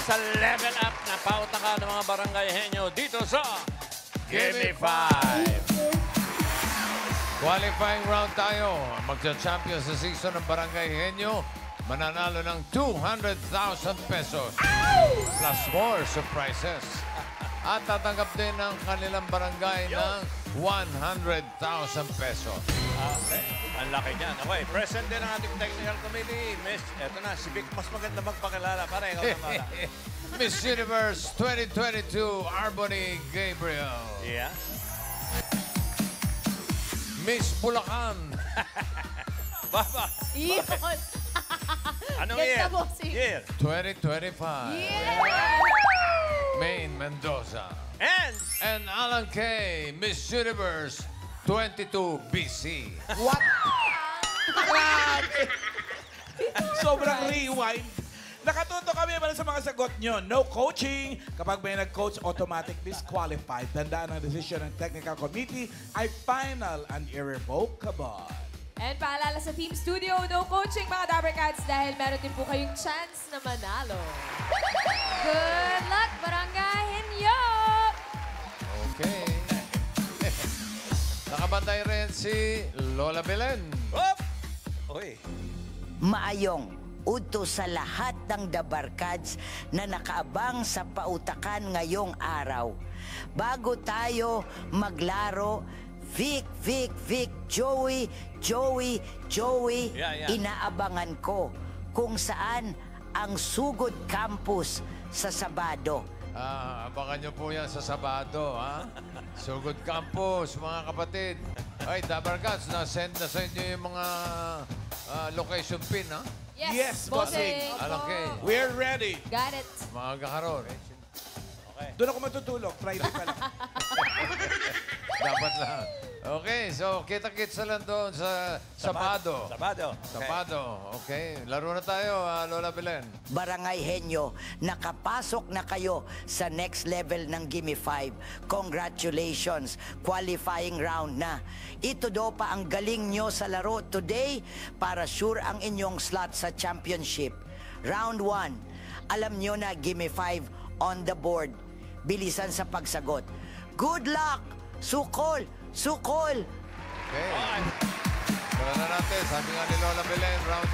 sa level up na pautaka ng mga barangay henyo dito sa Gimme 5. Qualifying round tayo. Magcha-champion sa season ng Barangay Henyo. Mananalo ng 200,000 pesos. Plus more surprises. At tatanggap din ng kanilang barangay ng 100,000 pesos. Okay. Ang laki niyan. Okay, present din ang ating technical committee. Miss, eto na, si Vic, mas maganda magpakilala. Para ikaw na para. Miss Universe 2022, Arbony Gabriel. Yeah. Miss Bulacan. Baba. Yun. Anong Ganda year? bossing. Year. 2025. Yeah! Maine Mendoza. And Alan K. Miss Universe 22 BC. What? Grabe! Sobrang rewind. Nakatuto kami para sa mga sagot nyo. No coaching. Kapag may nag-coach, automatic disqualified. Tandaan ang desisyon ng technical committee ay final and irrevocable. And paalala sa Team Studio, no coaching mga Dabber Cats dahil meron din po kayong chance na manalo. Good luck, Barangay Henyo! Okay. Nakabantay rin si Lola Belen. Hop! Uy. Maayong uto sa lahat ng Dabarkads na nakaabang sa pautakan ngayong araw. Bago tayo maglaro, Vic, Joey, Yeah. inaabangan ko kung saan ang Sugod Campus sa Sabado. Abangan nyo po yan sa Sabado, ha? Sugod Campus, mga kapatid. Ay, Dabarkats, na-send na sa inyo yung mga location pin, ha? Yes, bossing. Alam kayo. We're ready. Got it. Mga kaharon. Doon ako matutulog. Friday pa lang. Dapat lang. Okay, so kita-kits na lang doon sa Sabado. Sabado. Sabado, okay. Laro na tayo, Lola Belen. Barangay Henyo, nakapasok na kayo sa next level ng Gimme 5. Congratulations! Qualifying round na. Ito daw pa ang galing nyo sa laro today para sure ang inyong slot sa championship. Round 1. Alam nyo na Gimme 5 on the board. Bilisan sa pagsagot. Good luck! Sukol! Sukol! Okay. Wala na natin. Sabi nga ni Lola Belen, round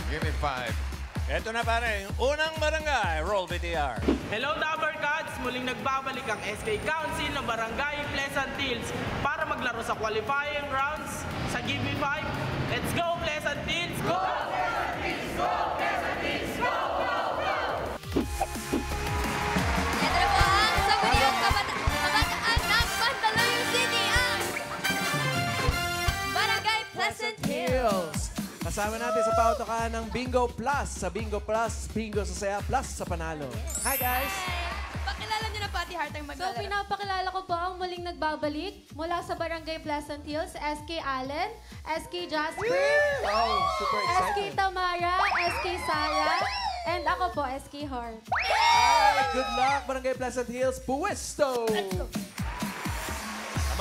1, give me 5. Ito na pare, yung unang barangay. Roll VTR. Hello, Dabber Cats! Muling nagbabalik ang SK Council ng Barangay Pleasant Hills para maglaro sa qualifying rounds sa Give Me 5. Let's go, Pleasant Hills! Go! Pleasant Hills! Go! Pleasant Hills! Go! Go! Go! Ito na po ang Sangguniang Kabataan ng Mandaluyong City, ang Barangay Pleasant Hills. Kasama natin sa pautokan ng Bingo Plus. Sa Bingo Plus, Bingo sa Saya Plus sa Panalo. Hi guys! Pakilala niyo na Pati Heart ang So, maglalaro. pinapakilala ko po ang muling nagbabalik mula sa Barangay Pleasant Hills, SK Allen, SK Jasper, Wow, super SK excited. Tamara, SK Sarah, and ako po, SK Heart. Hi, good luck, Barangay Pleasant Hills, Puesto! Come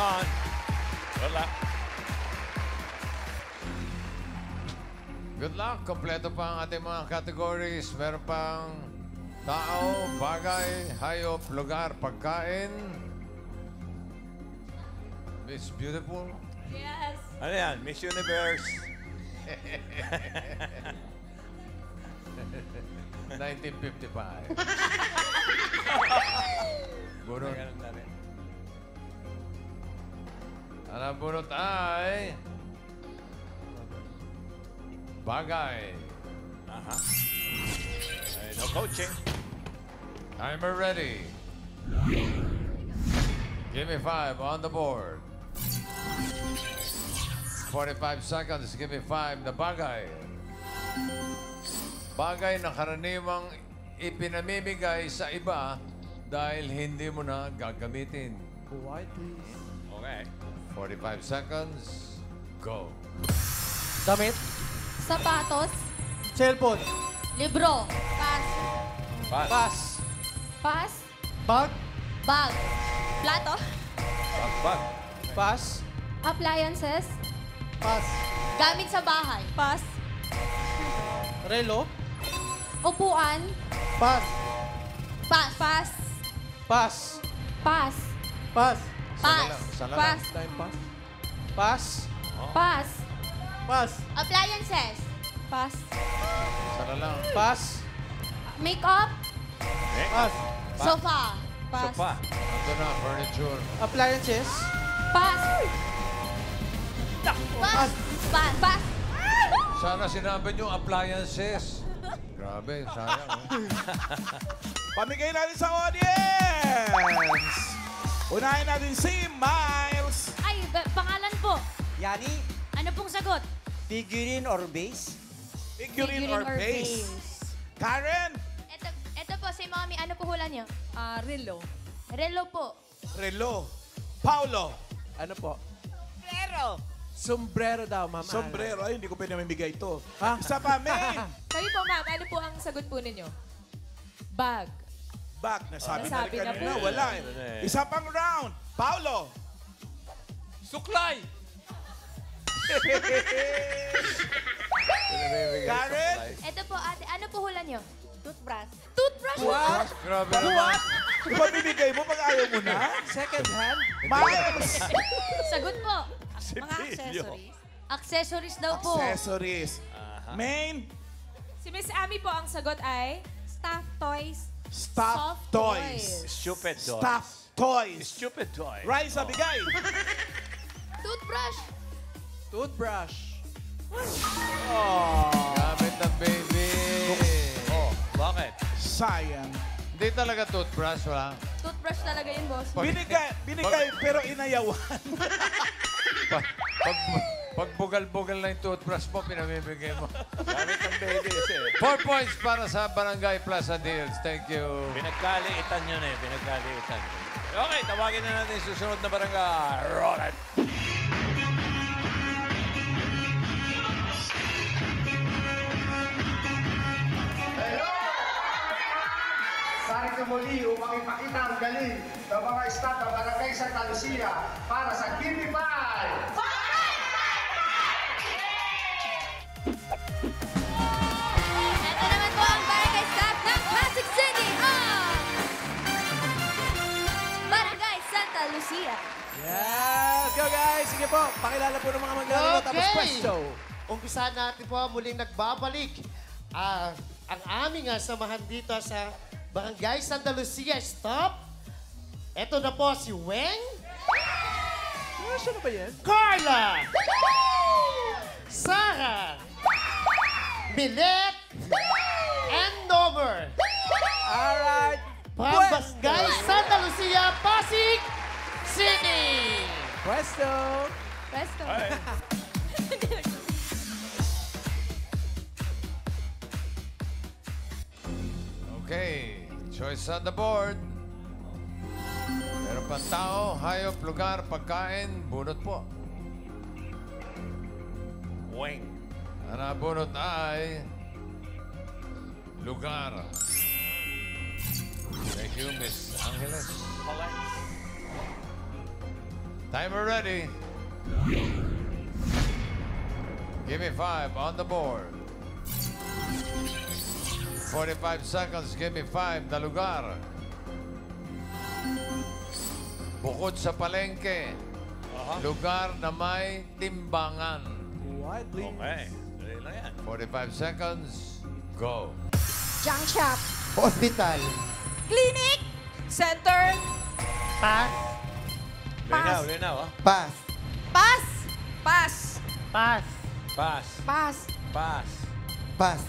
on. Good luck. Good luck. Kompleto pa ang ating mga categories. Meron pang tao, bagay, hayop, lugar, pagkain. Miss Beautiful. Yes. Ano yan? Miss Universe. 1955. Bunot. Ganun na rin. Ang bunot ay... bagay. Aha. Ay, no coaching. Timer ready. Give me 5 on the board. 45 seconds. Give me 5 na bagay. Bagay na karaniwang ipinamimigay sa iba dahil hindi mo na gagamitin. Quiet, please. Okay. 45 seconds. Go. Damit. Sapatos, Cellphone. libro, Pass. Pass. Pass. pass, Bag. bag, Plato. Bag. Pass. appliances, Pass. Gamit sa bahay. Pass. Relo. upuan, Pass. Pass. Pass. Pass. Pass. Pass. Pass. Sana lang. Pass. Time pass. Pass. Pass. Pass. Appliances. Pass. Sana lang. Pass. Makeup. Pass. Sofa. Pass. Sofa. Ito na, furniture. Appliances. Pass. Pass. Pass. Pass. Sana sinabi nyo appliances. Grabe, sayang. Pamigay natin sa audience! Unahin natin si Miles. Ay, pangalan po. Yani, Ano pong sagot? figurine or base? Figurine or base? Karen? Ito po, si Mommy. Ano po hula niyo? Relo. Relo po. Relo. Paulo. Ano po? Pero, Sombrero daw, ma'am. Sombrero. Ay, hindi ko pinamimigay ito. Ha? Isa pa, Maine. Kayo po, ma'am. Ano po ang sagot po ninyo? Bag. Bag. Nasabi na Nasabi rin na kanina. po. Wala eh. Isa pang round. Paulo. Suklay! Karen? Ito po, ate. Ano po hula niyo? Toothbrush. Toothbrush. What? Grabe naman. Ipamimigay mo pag ayaw mo na? Second hand. Miles. Sagot po. Mga accessories. Accessories daw po. Accessories. Maine. Si Miss Ami po, ang sagot ay... Stuffed toys. Stuffed Soft toys. Stupid toys. Stuffed toys. Stupid toys. Raisa, bigay. Toothbrush. Toothbrush. Gamit ng baby. Oh, bakit? Sayang. Hindi talaga toothbrush, wala. Toothbrush talaga yun, boss. Binigay pero inayawan. Pag bugal-bugal na yung toothbrush mo, pinamimigay mo. Gamit ng baby kasi. 4 points para sa Barangay Plaza Deals. Thank you. Pinagkaliitan yun eh. Pinagkaliitan. Okay, tawagin na natin yung susunod na barangay. Roll it! Narito muli upang ipakita ang galing ng mga staff ng Barangay Santa Lucia para sa Gimme 5! Ito naman po ang barangay staff ng Pasig City, ang Barangay Santa Lucia. Yes! Go guys! Sige po, pakilala po ng mga maglalaro tapos pwesto. Umpisahan natin po muling nagbabalik ang aming samahan dito sa Barangay Santa Lucia. Stop! Ito na po si Weng, Siya na ba yan? Carla, Sarah, Milet, and Nover. Alright! From Barangay Santa Lucia, Pasig City! Pwesto! Presto. Okay, choice on the board. Meron pang tao, hayop, lugar, pagkain, bunot po. Wing. Ang nabunot ay lugar. Thank you, Miss Angeles. Timer ready. Give me 5 on the board. 45 seconds, give me 5 na lugar. Bukod sa palengke, lugar na may timbangan. What, please? Okay. Dali lang yan. 45 seconds, go. Junk shop. Hospital. Clinic. Center. Pass. Linaw, linaw, ah. Pass. Pass. Pass. Pass. Pass. Pass. Pass. Pass.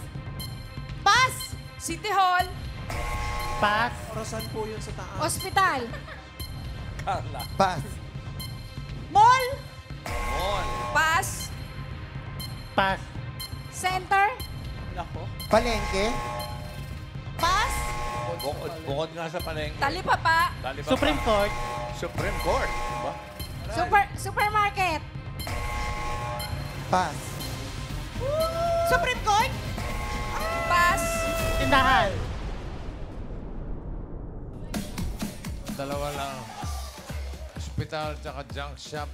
Pass. City Hall. Pass. Orasan po yun sa taas. Hospital. Carla. Pass. Mall. Mall. Pass. Pass. Center. Nako. Palengke. Pass. Bukod nga sa palengke. Talipapa. Talipapa. Supreme Court. Supreme Court. Diba? Supermarket. Pass. Supreme Court. Pass. Tindahan. Dalawa lang. Hospital tsaka junk shop.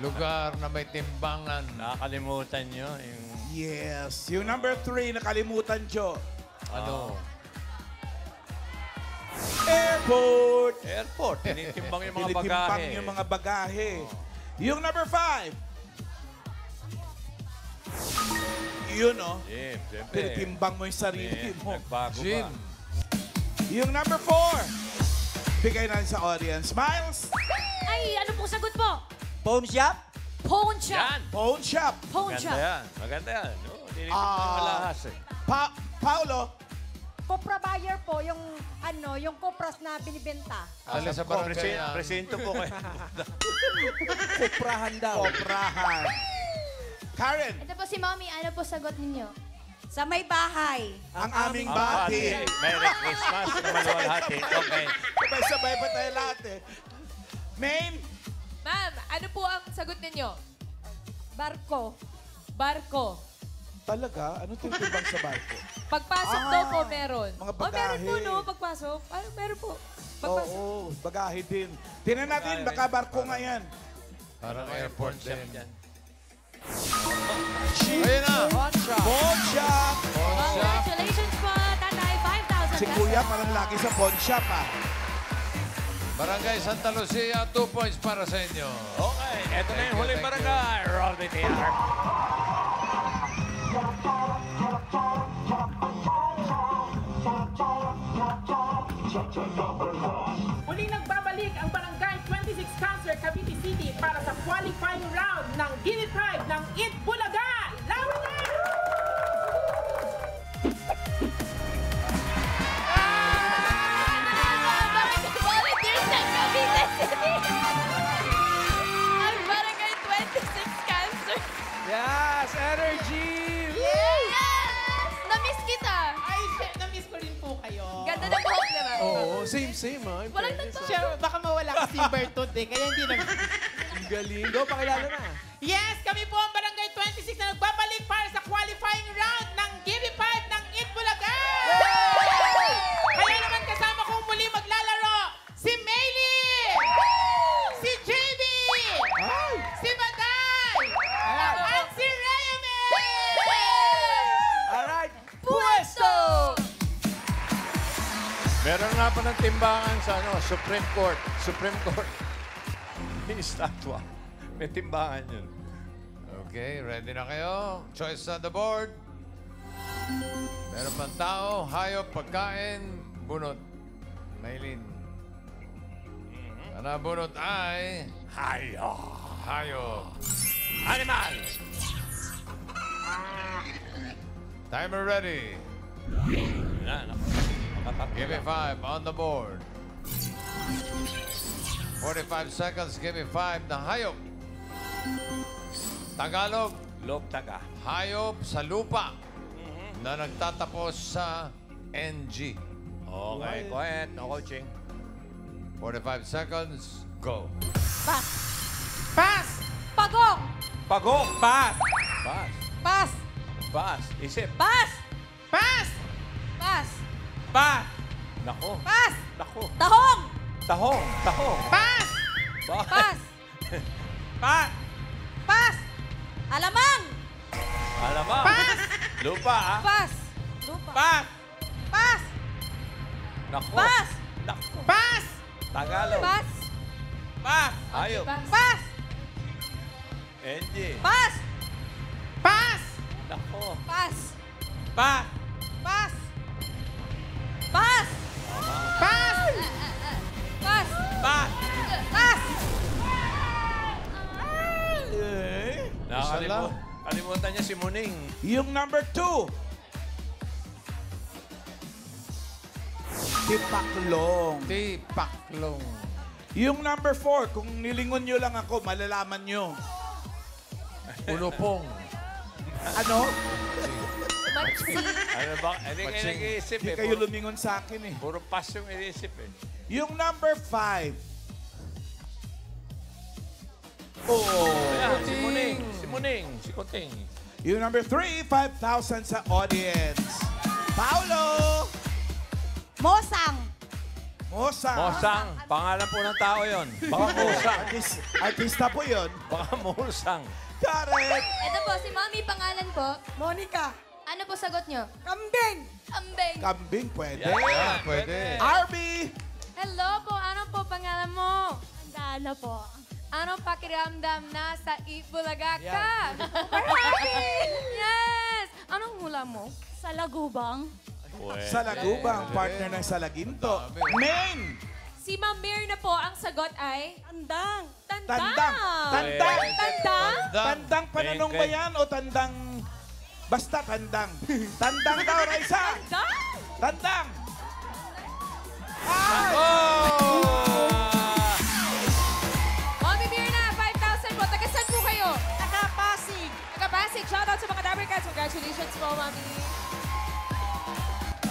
Lugar na may timbangan. Nakakalimutan nyo yung... Yes. Yung number 3, nakalimutan, Jo. Ano? Airport. Airport. Tinitimbang yung mga Tinitimbang bagahe. yung mga bagahe. Yung number 5. Yun, oh. Gym, siyempre. Tinitimbang mo yung sarili mo. Nagbago Gym. ba? Yung number 4. Bigay natin sa audience. Miles. Ay, ano po sagot mo? Phone shop? Phone shop. Yan. Phone shop. Phone Maganda shop. yan. Maganda yan. No, tinitimbang yung alahas eh. Paolo. Copra buyer po, yung yung Copras na binibenta. Dali sa barangay yan. Presinto po kayo. Kuprahan daw. Koprahan. Karen. Ito po si Mommy. Ano po sagot ninyo? Sa may bahay. Ang aming Ang bati. Merry Christmas na maluwalhati. Okay. Sabay-sabay pa tayo lahat eh. Main. Ma'am, ano po ang sagot ninyo? Barko. Barko. Talaga? Anong tinitimbang sa barko? Pagpasok daw po meron. mga Oh, meron po bagahe. no, pagpasok. Ano, meron po. Pagpasok. Oo, bagahe din. Tingnan natin, baka barko nga yan. Parang airport din. Yan. Ayun na. Phone shop. Congratulations po, Tatay. 5,000 Si Kuya parang lagi sa phone shop ah. Barangay Santa Lucia, 2 points para sa inyo. Okay, eto na yung huling barangay. Roll the theater. Muling nagbabalik ang Barangay 26 Councilor Cavite City para sa qualifying round ng Gimme 5 ng Eat Bulaga! Laban na! Volunteers ng Cavite City! Ang Barangay 26 Cancer! Yes, energy! Yes! Na-miss kita! Ay, na-miss ko rin po kayo. Ganda ng buhok naman. Oo, same ah. In Walang fairness, nagbago. Siya, baka mawala si Bertot eh, kaya hindi nag... Ang galing. Go, pakilala na. Yes, kami po ang Barangay 26 na nagbabalik para sa qualifying round ng Gimme 5 ng Eat Bulaga! Kaya naman kasama kong muli maglalaro si Maylie! Si JB! Si Baday! At si Rayame! Alright. Puesto! Meron nga pa ng timbangan sa Supreme Court. Supreme Court. May estatwa. May timbangan yun. Okay, ready na kayo? Choice on the board. Meron pang tao, hayop, pagkain, bunot. Maylin. Ang nabunot ay... Hayo. Hayop. Animal. Timer ready. Yan. Makatatlo Give me lang. 5 on the board. 45 seconds, give me 5 na hayop. Tagalog, Loob taga. hayop sa lupa na nagtatapos sa NG. Okay, go ahead. No coaching. 45 seconds, go. Pass. Pass! Pagong. Pagong. Pass! Pass. Pass. Pass. Isip. Pass. Pass! Pass. Pass! Nako. Pass. Nako. Tahong. Tahong. Tahong. Pass! Pass. Pass! Pass. Alamang. Alam mo. Pass! Lupa, ah. Pass. Lupa. Pass! Pass. Nako. Pass. Nako. Pass! Tagalog. Pass. Pass! Hayop. Pass. NG. Pass. Pass! Nako. Pass. Pass! Pass. Pass. Pass! Pass. Pass! Pass. Kalimutan niya si Muning. Yung number 2. Tipaklong. Tipaklong. Yung number 4, kung nilingon nyo lang ako, malalaman nyo. Ulupong. Ano? Ano ba? Hindi kayo Patsing. nag-iisip Hindi eh. kayo lumingon sa akin eh. Puro pass yung iisip eh. Yung number 5. Oh. Ayan, si Muning. Si Muning. Si Kuting. Yung number 3, 5,000 sa audience. Paolo! Mosang. Mosang. Mosang. Pangalan po ng tao yon. Baka Mosang. Artista po yun. Baka Mosang. Karen! Ito po, si Mommy, pangalan po. Monica. Ano po sagot nyo? Kambing. Kambing. Kambing, pwede. Yan, Pwede. Arby! pangalan mo? Dana po. Anong pakiramdam na sa Itbulaga ka? Yan. Super happy! Yes! Anong hula mo? Sa Lagubang. Sa Lagubang, partner ng Salaginto. Main! Si Ma'am Mir na po, ang sagot ay... Tandang. Tandang! Tandang! Tandang? Tandang pananong ba yan o tandang... Basta tandang. Tandang daw, Raisa! Tandang! Tandang! Mami Mir na, 5,000 po. Tagasan po kayo. Nakapasig. Tagapasig. Shoutout sa mga Dabber Cats. Congratulations po, Mami.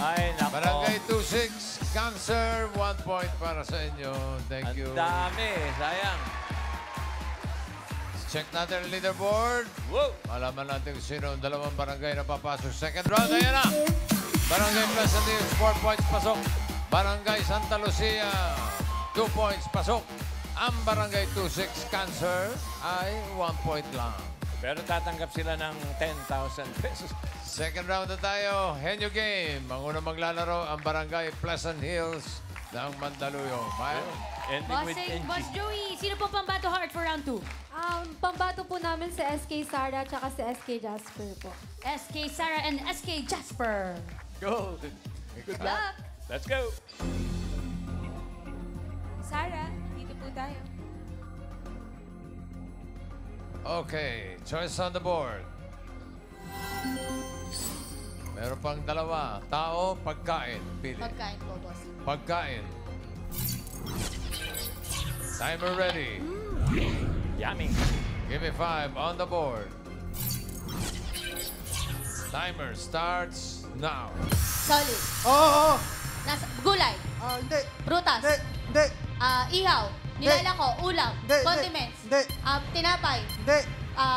Ay, nako. Barangay 26, Cancer, 1 point para sa inyo. Thank you. Ang dami. Sayang. Check natin ang leaderboard. Whoa. Malaman natin kung sino ang dalawang barangay na papasok. Second round, ayan na. Barangay Pleasant Hills, 4 points pasok. Barangay Santa Lucia, 2 points pasok. Ang Barangay 26 Cancer ay 1 point lang. Pero tatanggap sila ng 10,000 pesos. Second round na tayo, Henyo Game. Ang unang maglalaro ang Barangay Pleasant Hills ng Mandaluyong. Maya? Ending with NG. Boss Joey, sino po pambato heart for round 2? Pambato po namin si SK Sara at si SK Jasper po. SK Sarah and SK Jasper. Go. Good luck. Let's go. Sarah, dito po tayo. Okay, choice on the board. Meron pang dalawa. Tao, pagkain. Pili. Pagkain po, boss. Pagkain. Timer ready. Yummy. Give me 5 on the board. Timer starts now. Solid. Oo! Gulay. Hindi. Prutas. Hindi. Ihaw. Nilalako. Ulam. Condiments. Hindi. Tinapay. Hindi.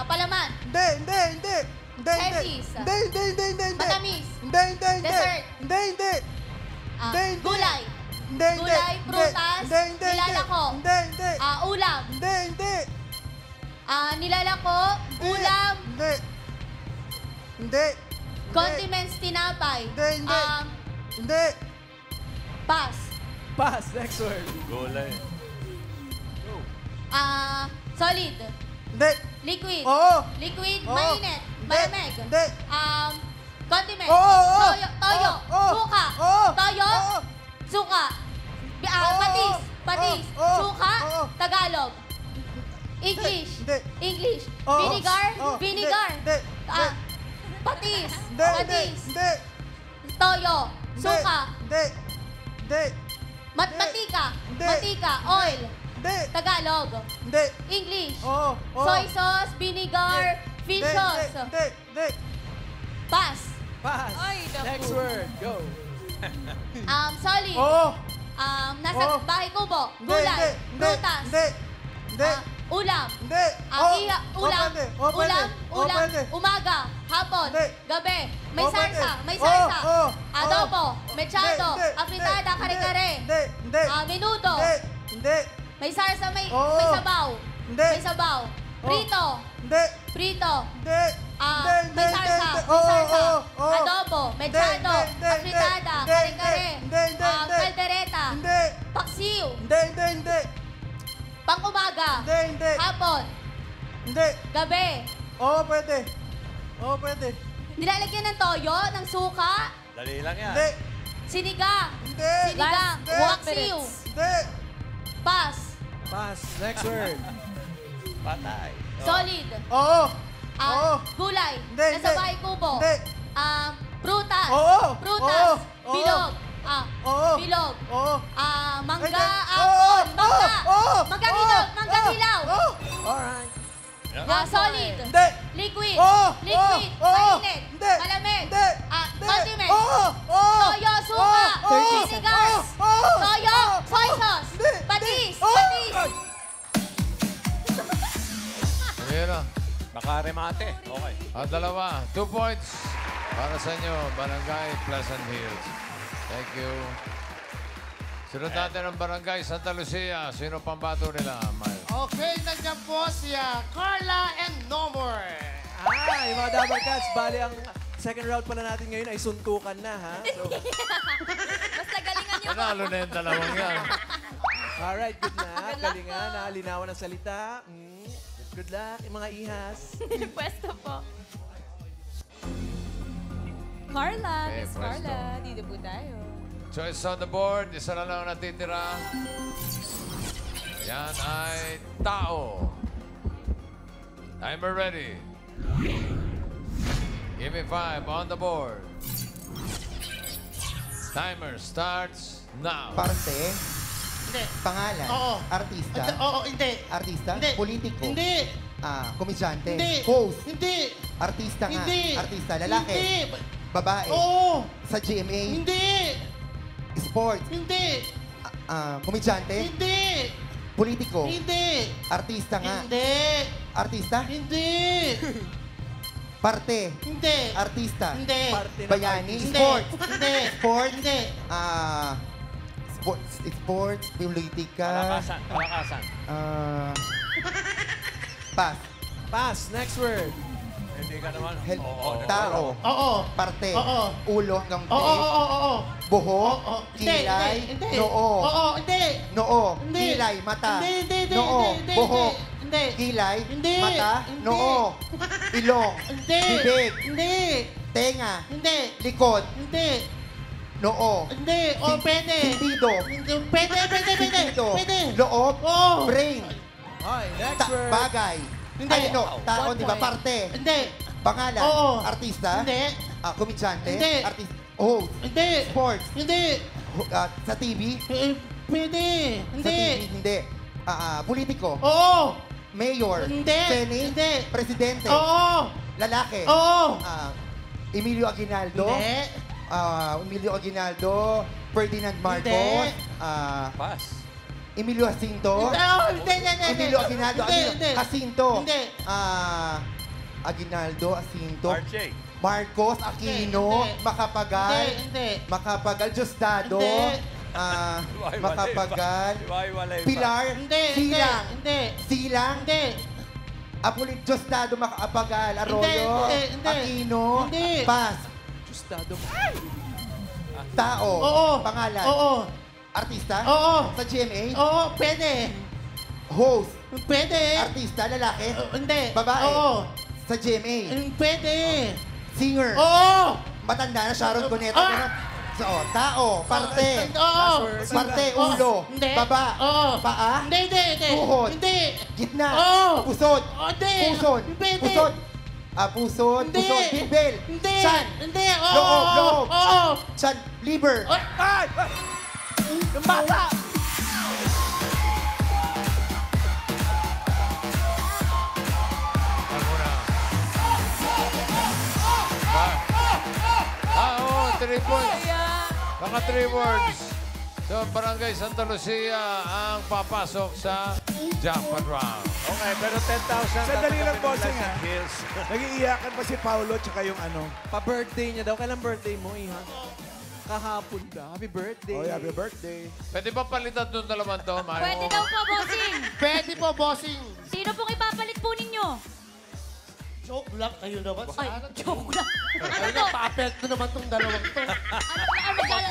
Palaman. Hindi. Hershey's. Hindi. Matamis. Hindi. Dessert. Hindi. Gulay. Hindi. Gulay, prutas, Hindi. nilalako. Hindi. Ulam. Hindi. Nilalako. Ulam. Hindi. Condiments. Tinapay. Hindi. Hindi. Pass. Pass. Next word. Gulay. Solid. Hindi. Liquid. Oo. Liquid. Oo. Mainit. Malamig. Hindi. Condiments. Oo. Toyo. Oo. Suka. Oo. Toyo. Oo. Suka. Oo. Patis. Oo. Suka. Oo. Tagalog. English. Hindi. English. Oo. Vinegar. Oo. Vinegar. Hindi. Patis. Hindi. Patis. Hindi. Toyo. Suka. Hindi. Matika. Hindi. Matika. Oil. Hindi. Tagalog. Hindi. English. Oo. Soy sauce. Vinegar. Fish sauce. Hindi. Pass. Pass. Ay, naku. Next word. Go. Solid. Oo. Nasa Oo. bahay kubo. Hindi. Gulay. Hindi. Prutas. Hindi. Ulam. Hindi. Ulam. Pwede. Ulam. Pwede. Ulam. Umaga. Hapon. Hindi. Gabi. May Oo, pwede. sarsa. May sarsa. Oo. Adobo. Mechado. Hindi. Afritada. Hindi. Kare-kare. Hindi. Menudo. Hindi. May sarsa. May Oo. sabaw. Hindi. May sabaw. Prito. Hindi. Prito. Hindi. May sarsa. May sarsa. Adobo. Mechado. Afritada. Kare-kare. Caldereta. Hindi. Paksiw. Hindi. Pang-umaga. Hindi. Hapon. Hindi. Gabi. Oo, pwede. Oo, pwede. Nilalagyan ng toyo, ng suka, Dali lang yan. Hindi. sinigang. Hindi. Sinigang. Hindi. Waksiw. Hindi. Pass. Pass. Next word. Patay. Solid. Oo. Oo. Gulay. Hindi, Nasa hindi. bahay kubo. Hindi. Prutas. Oo. Prutas. Oo. Bilog. Oo. Bilog. Oo. Mangga. Hindi. Apple. Mangga. Oo. Mangga hinog. Mangga hilaw. Oo. Alright. Solid. Hindi. Liquid. Oo. Liquid. Oo. Mainit. Hindi. Malamig. Hindi. Condiment. Oo. Oo. Toyo, suka, Oo. vinegar, Oo. toyo, soy Oo. sauce, Hindi. patis, Oo. patis. Ayan na. Nakaremate. Okay. At dalawa, 2 points para sa inyo, Barangay Pleasant Hills. Thank you. Sunod natin ang Barangay Santa Lucia. Sino pambato nila, Miles? Okay, nandiyan po siya, Carla and Nomor. Yung mga Dabber Cats, bali ang second round pala natin ngayon ay suntukan na, ha? So, Basta galingan niyo. Panalo na yung dalawang yan. Alright, good luck. Galingan, linawan ng salita. Good luck, yung mga ihas. Pwesto po. Carla, Okay, Miss pwesto. Carla, dito po tayo. Choice on the board. Isa na lang natitira. Yan ay tao. Timer ready. Give me 5 on the board. Timer starts now. Parte. Hindi. Pangalan. Oo. Artista. Oo, hindi. Artista. Hindi. Politiko. Hindi. Komedyante. Hindi. Host. Hindi. Artista nga. Hindi. Artista. Lalaki. Hindi. Babae. Oo. Sa GMA. Hindi. Sports. Hindi. Komedyante. Hindi. Politiko. Hindi. Artista nga. Hindi. Artista. Hindi. Parte. Hindi. Artista. Hindi. Bayani. Hindi. Sports. Hindi. Sports. Hindi. Sports. Politika. Palakasan. Pass. Pass, next word. Hindi ka naman. Tao. Oo. Parte. Oo. Ulo hanggang Oo, oo, oo, oo. Buhok. Oo. Kilay. Hindi. Noo. Oo, hindi. Noo. Hindi. Kilay. Mata. Hindi. Noo. Hindi. Buhok. Hindi. Kilay. Hindi. Mata. Hindi. Noo. Ilong. Hindi. Bibig. Hindi. Tenga. Hindi. Likod. Hindi. Noo. Hindi. O, pwede. Sintido. Pwede. Sintido. Pwede. Loob. Oo. Brain. Okay, next word. Bagay. Hindi. Ay, no. Tao, One di ba? point. Parte. Hindi. Pangalan. Oo. Artista. Hindi. Komedyante. Hindi. Artista. Host. Hindi. Sports. Hindi. Sa TV. Pwede. Sa Hindi. TV. Hindi. Politiko. Oo. Mayor. Hindi. Senate. Hindi. Presidente. Oo. Lalaki. Oo. Emilio Aguinaldo. Hindi. Emilio Aguinaldo. Ferdinand Marcos. Hindi. Pass. Emilio Jacinto. Hindi. Emilio Aguinaldo. Hindi. Jacinto. Hindi. Aguinaldo, Jacinto. RJ. Marcos, Aquino, Hindi. Macapagal. Hindi. Macapagal, Diosdado. Hindi. Macapagal. Iwaiwalay pa. Pilar. Hindi. Silang. Hindi. Silang. Hindi. Apulit Diosdado, Macapagal. Arroyo. Hindi. Aquino. Hindi. Paz. Justado. Tao. Oo. Pangalan. Oo. Artista. Oo. Sa GMA. Oo. Pwede. Host. Pwede. Artista, lalaki. Hindi. Babae. Oo. Sa GMA. Pwede. Singer. Oo. Matanda na, Sharon Cuneta. Ah! So, tao, parte. Oo. Parte, Oo. ulo. Hindi. Baba. Oo. Paa. Hindi. Tuhod. Hindi. Gitna. Oo. Pusod. Hindi. Pusod. Pwede. Pusod. Pusod. Hindi. Pusod. Bilbil. Hindi. Chan. Hindi. Oo. Loob. Oo. Chan. Liver. Ay! Yung bata! Yan muna. Oo, 3 points. Mga 3 words. So, Barangay Santa Lucia ang papasok sa jackpot round. Okay, pero 10,000. Sandali lang, tatanggapin ng bossing, Pleasant Hills. Nag-iiyakan pa si Paolo tsaka yung ano. Pa-birthday niya daw. Kailan birthday mo, Iha? Kahapon daw. Happy birthday. Oh, happy birthday. Pwede ba palitan doon dalaman to, Mario? Pwede daw po, bossing. Pwede po, bossing. Sino pong ipapalit po ninyo? Joke lang kayo naman. Ay, joke lang. Ano to? Nagpa-apekto naman tong dalawang to.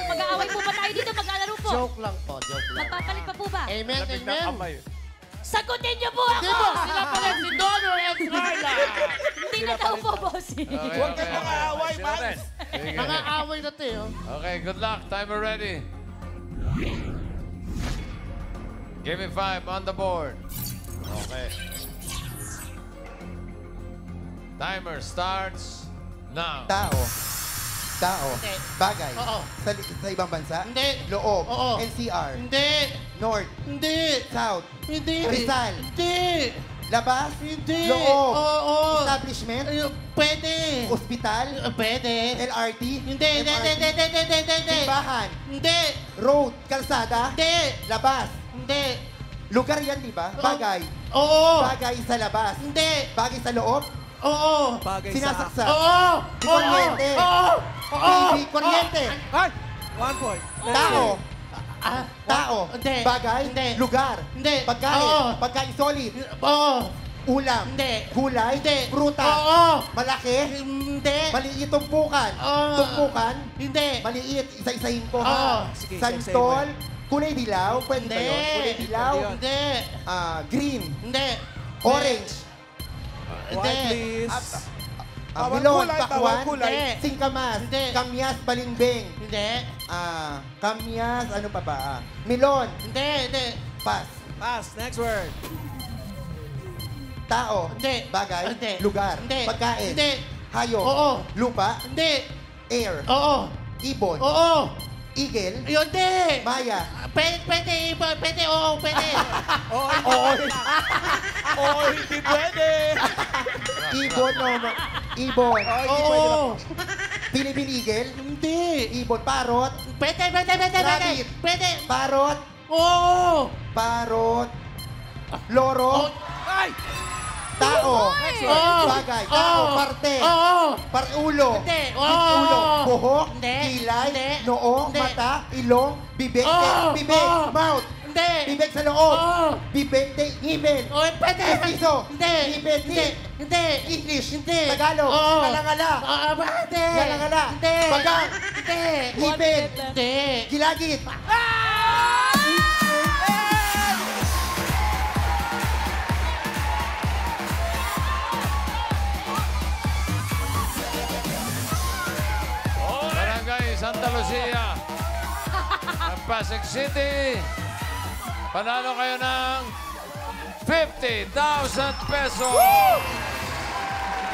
Mag-aaway po ba tayo dito? Maglalaro po? Joke lang po, joke lang. Magpapalit pa po ba? Amen, Lamig ng amen. kamay. Sagutin niyo po ako! Hindi po, sila pala si Dono and Carla. Hindi na daw po, bossing. Okay, Huwag okay, kang mga okay. away, Sila man. rin. Sige. Mga away na to, oh. Okay, good luck. Timer ready. Give me 5 on the board. Okay. Timer starts now. Tao. Tao. Hindi. Bagay. Oo. Sa ibang bansa. Hindi. Loob. Oo. NCR. Hindi. North. Hindi. South. Hindi. Rizal. Hindi. Labas. Hindi. Loob. Oo. Establishment. Pwede. Hospital. Pwede. LRT. Hindi. Hindi. Simbahan. Hindi. Road. Kalsada. Hindi. Labas. Hindi. Lugar yan, di ba? Bagay. Oo. Bagay sa labas. Hindi. Bagay sa loob. Oo. Bagay sa... Sinasaksak. Oo. Kuryente. Oo. Oo. TV. Kuryente. Ay! 1 point. Tao. Tao. Hindi. Bagay. Hindi. Lugar. Hindi. Pagkain. Oo. Pagkain solid. Oo. Ulam. Hindi. Gulay. Hindi. Prutas. Oo. Malaki. Hindi. Maliit tumpukan. Oo. Tumpukan. Hindi. Maliit. Isa-isahin ko Oo. ha. Sige, Santol. Kulay dilaw? Pwede ba yun? Kulay dilaw? Hindi. Green? Hindi. Orange? White, please. Milon? kulay, Pakwan? bawal kulay. Singkamas? Hindi. Kamyas? Balimbing? Hindi. Kamyas? Ano pa ba? Milon? Hindi. Pass. Pass. Next word. Tao? Hindi. Bagay? Hindi. Lugar? Hindi. Pagkain? Hindi. Hayop? Oo. Lupa? Hindi. Air? Oo. Ibon? Oo. Eagle? Yun, hindi. Maya? Pwede, oo, pwede. Oo. Oo, hindi pwede. Ibon, no? Ibon. Oo. Philippine Eagle? Hindi. Ibon. Parot? Pwede. Rabbit. Pwede. Parot? Oo. Parot? Loro? Ay! Tao? Oo. Bagay? Tao? Oo. Parte? Oo. Ulo? Hindi. Ulo? Buhok? Hindi. Kilay? Hindi. Noo? Hindi. Mata? Ilong? Bibig? Oo. Bibig? Oo. Mouth? Hindi. Bibig sa loob? Oo. Bibig? Ngipin? Oo, pwede. Mestizo? Hindi. Ngipin? Hindi. English? Hindi. Tagalog? Oo. Kalangala? Oo, pwede. Kalangala? Hindi. Bagang? Hindi. Ngipin? Hindi. Gilagid? Barangay Santa Lucia. Ng Pasig City. Panalo kayo ng 50,000 pesos.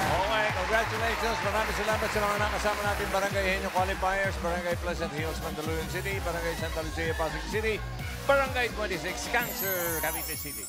Okay, congratulations. Maraming salamat sa mga nakasama natin. Barangay Henyo Qualifiers, Barangay Pleasant Hills, Mandaluyong City, Barangay Santa Lucia, Pasig City, Barangay 26, Cancer, Cavite City.